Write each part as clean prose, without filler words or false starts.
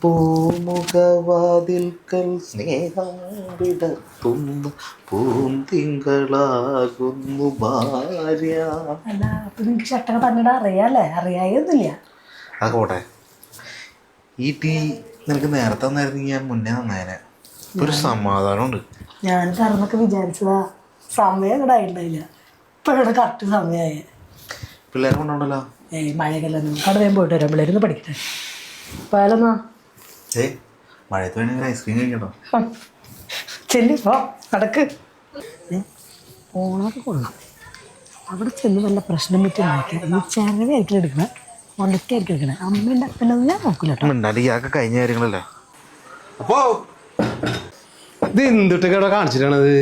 പൂമുഖവാതിൽക്കൽ സ്നേഹം വിടർത്തുന്നു പൂന്തിങ്കളാകുന്നു ഭാര്യ. അല്ല അപ്പൊ നിനക്ക് ഷട്ടൊക്കെ പറഞ്ഞിട്ട് അറിയാല്ലേ? അറിയായൊന്നുമില്ല. ആ പോട്ടെ. ഈ ടീ നിനക്ക് നേരത്തെ തന്നായിരുന്നു ഞാൻ മുന്നേ തന്നേനെ. ഒരു സമാധാനമുണ്ട്. ഞാൻ തറന്നൊക്കെ വിചാരിച്ചതാ, സമയം ഇവിടെ ആയിട്ടുണ്ടായില്ല. ഇപ്പോഴാണ് കറക്റ്റ് സമയമായി. പിള്ളേരെ കൊണ്ടുണ്ടല്ലോ. മഴയൊക്കെല്ലാം കട വേഗം പോയിട്ട് വരാം. പിള്ളേരൊന്ന് പഠിക്കട്ടെ. പാലെന്നാ മഴയത്ത് വേണമെങ്കിൽ ഐസ്ക്രീം കഴിക്കട്ടോ. ചെല്ലിപ്പോ നടക്ക്. ഓണൊക്കെ കൊള്ളാം. അവിടെ ചെന്ന് വല്ല പ്രശ്നം പറ്റുണ്ടാക്കിയ ഈ ചെറുതായിരിക്കും എടുക്കണേ, ഉണക്കായിരിക്കും എടുക്കണേ. അമ്മയുടെ അപ്പനൊന്നും ഞാൻ നോക്കില്ല കേട്ടോ. ഇയാൾക്ക് കഴിഞ്ഞ കാര്യങ്ങളല്ലേ. അപ്പോ ഇത് എന്തിട്ടൊക്കെ കാണിച്ചിട്ടാണത്?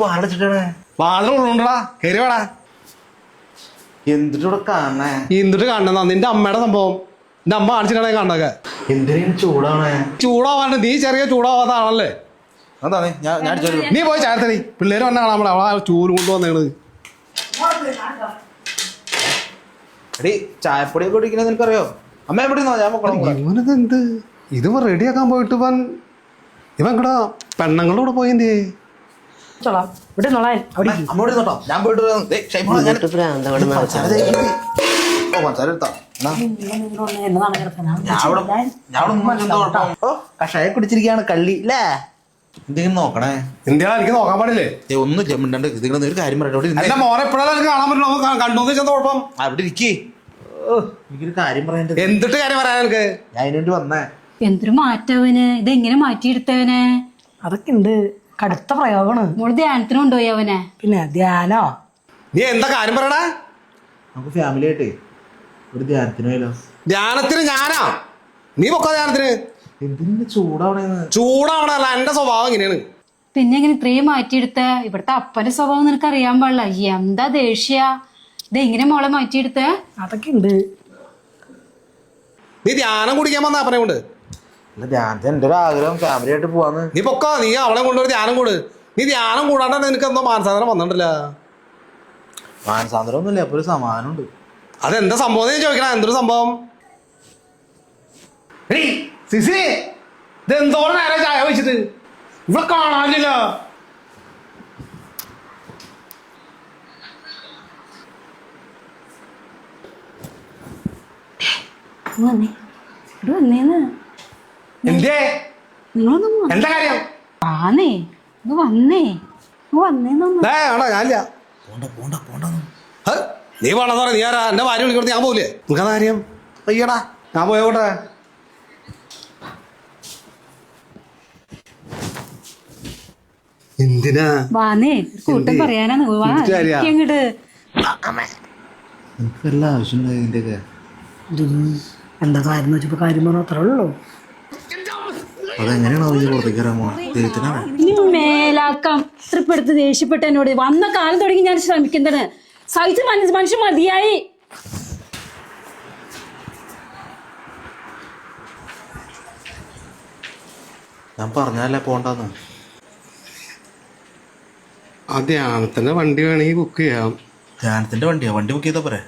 വാടച്ചിട്ടാണ് വാതിൽ ഉള്ളൂണ്ടടാ, കയറി വേടാ. എന്തിട്ടൂടെ കാണണേ? എന്തിട്ട് കാണുന്ന നിന്റെ അമ്മയുടെ സംഭവം എന്റെ അമ്മ കാണിച്ചിട്ടാണ് കാണുന്നതൊക്കെ. എന്തിനാണ് ചൂടാണ്? ചൂടാവാണ്ട് നീ ചെറിയ ചൂടാവാത്ത ആളല്ലേ. അതാ നീ പോയി ചേർത്തടി. പിള്ളേര് വന്ന കാണാൻ അവളെ ചൂല് കൊണ്ട് വന്നേണ്. എടി ചായപ്പൊടിയൊക്കെ കുടിക്കുന്നത് നിനക്കറിയോ? അമ്മ എവിടെ ഇവനത് ഇത് റെഡിയാക്കാൻ പോയിട്ട് ഇവൻ കടാ പെണ്ണുങ്ങളുടെ കൂടെ പോയെന്തേ. ഇവിടെ ഞാൻ പോയിട്ട് കഷായ കുടിച്ചിരിക്കുകയാണ് കള്ളി അല്ലേ. എന്തെങ്കിലും നോക്കണേ. എന്തിനാ എനിക്ക് നോക്കാൻ പാടില്ലേ? ഒന്നും മിണ്ടാണ്ട് ഇതിങ്ങനെ ഒരു കാര്യം പറയട്ടെ. എന്റെ മോനെ എപ്പോഴാണ് എനിക്ക് കാണാൻ പറ്റുള്ളൂ? കണ്ടു ചെന്ന കുഴപ്പം. അവിടെ ഇരിക്കേ, എനിക്കൊരു കാര്യം പറയണ്ടേ. എന്തിട്ട് കാര്യം പറയാൻ എനിക്ക്? ഞാൻ അതിനുവേണ്ടി വന്നേ. എന്തൊരു മാറ്റവന്, ഇതെങ്ങനെ മാറ്റിയെടുത്തവനെ? അതൊക്കെ ഉണ്ട്, കടുത്ത പ്രയോഗമാണ്. മോള് ധ്യാനത്തിന് കൊണ്ടുപോയി അവനെ. പിന്നെ ധ്യാനോ? നീ എന്താ കാര്യം പറയണേ? നമുക്ക് ഫാമിലി ആയിട്ടേ ഒരു ധ്യാനത്തിന് പോയാലോ? ധ്യാനത്തിന് ഞാനാ? നീ പൊക്കോ ധ്യാനത്തിന്. എന്തിനു ചൂടാവണേന്ന്? ചൂടാവണല്ല, എന്റെ സ്വഭാവം ഇങ്ങനെയാണ്. പിന്നെ എങ്ങനെ ഇത്രയും മാറ്റിയെടുത്ത? ഇവിടുത്തെ അപ്പന്റെ സ്വഭാവം നിനക്ക് അറിയാൻ പാടില്ല. എന്താ ദേഷ്യ? ഇതെങ്ങനെ മോളെ മാറ്റിയെടുത്ത? അതൊക്കെ ഉണ്ട്. നീ ധ്യാനം കുടിക്കാൻ വന്ന അപ്പനെ കൊണ്ട്? ധ്യാനത്തിന് എന്റെ ഒരു ആഗ്രഹം ഫാമിലി ആയിട്ട് പോവാന്ന്. നീ പൊക്കോ, നീ അവളെ കൊണ്ടൊരു ധ്യാനം കൂട്. നീ ധ്യാനം കൂടാണ്ട് നിനക്ക് എന്തോ മാനസാന്തരം വന്നിട്ടില്ല. മാനസാന്തരം ഒന്നുമില്ല, അപ്പൊ ഒരു സമാധാനമുണ്ട്. അതെന്താ സംഭവം നീ ചോദിക്കണ? എന്തൊരു സംഭവം? സിസി, ഇതെന്തോരം നേരം ചായ വെച്ചിട്ട് ഇവിടെ കാണാനില്ല. എന്തേ? എന്താ കാര്യം? ആന്നേ വന്നേ വന്നേന്നൊന്നും. ഞാനില്ല. നീ വേണമെന്ന് പറയാ. നീ ആരാ? എന്റെ ഭാര്യ വിളിക്കുന്നത് ഞാൻ പോവില്ലേ? നിനക്കതാ കാര്യം? അയ്യടാ, ഞാൻ പോയോട്ടെ. എന്തിനാ? വാന്നേ, കൂട്ടം പറയാനാണ്. എനിക്കെല്ലാം ആവശ്യമുണ്ടായി ഇതിന്റെയൊക്കെ. എന്താ കാര്യം വെച്ചപ്പോ കാര്യം പറഞ്ഞ അത്രേ ഉള്ളൂ. അതെങ്ങനെയാണോ പുറത്തേക്ക് വരാമോ? ദൈവത്തിനാണ് ഇനി മേലാക്കം തൃപ്പെടുത്ത് ദേഷ്യപ്പെട്ട എന്നോട്. വന്ന കാലം തുടങ്ങി ഞാൻ ശ്രമിക്കുന്നതാണ്. സഹിച്ച് മനുഷ്യൻ മതിയായി. ഞാൻ പറഞ്ഞല്ലേ പോണ്ടെന്ന്. ആ ധ്യാനത്തിന്റെ വണ്ടി വേണമെങ്കിൽ ബുക്ക് ചെയ്യാം. ധ്യാനത്തിന്റെ വണ്ടിയാ? വണ്ടി ബുക്ക് ചെയ്താ പോരെ?